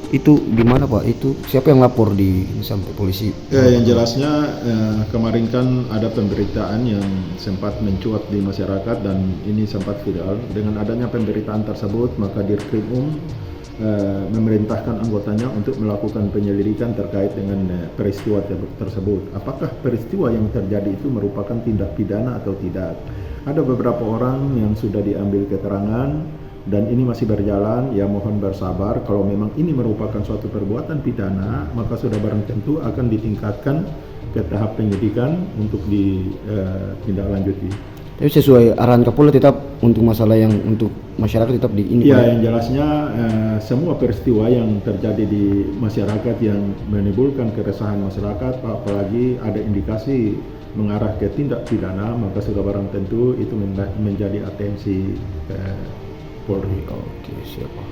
Itu gimana Pak? Itu siapa yang lapor di sampai polisi? Yang jelasnya kemarin kan ada pemberitaan yang sempat mencuat di masyarakat dan ini sempat viral. Dengan adanya pemberitaan tersebut, maka Dirkrimum memerintahkan anggotanya untuk melakukan penyelidikan terkait dengan peristiwa tersebut. Apakah peristiwa yang terjadi itu merupakan tindak pidana atau tidak? Ada beberapa orang yang sudah diambil keterangan dan ini masih berjalan, ya mohon bersabar. Kalau memang ini merupakan suatu perbuatan pidana, maka sudah barang tentu akan ditingkatkan ke tahap penyidikan untuk ditindaklanjuti. Tapi sesuai arahan Kapolda tetap untuk masalah yang untuk masyarakat tetap di ini. Ya, yang jelasnya semua peristiwa yang terjadi di masyarakat yang menimbulkan keresahan masyarakat, apalagi ada indikasi mengarah ke tindak pidana, maka sudah barang tentu itu menjadi atensi Polri. Oke, siapa?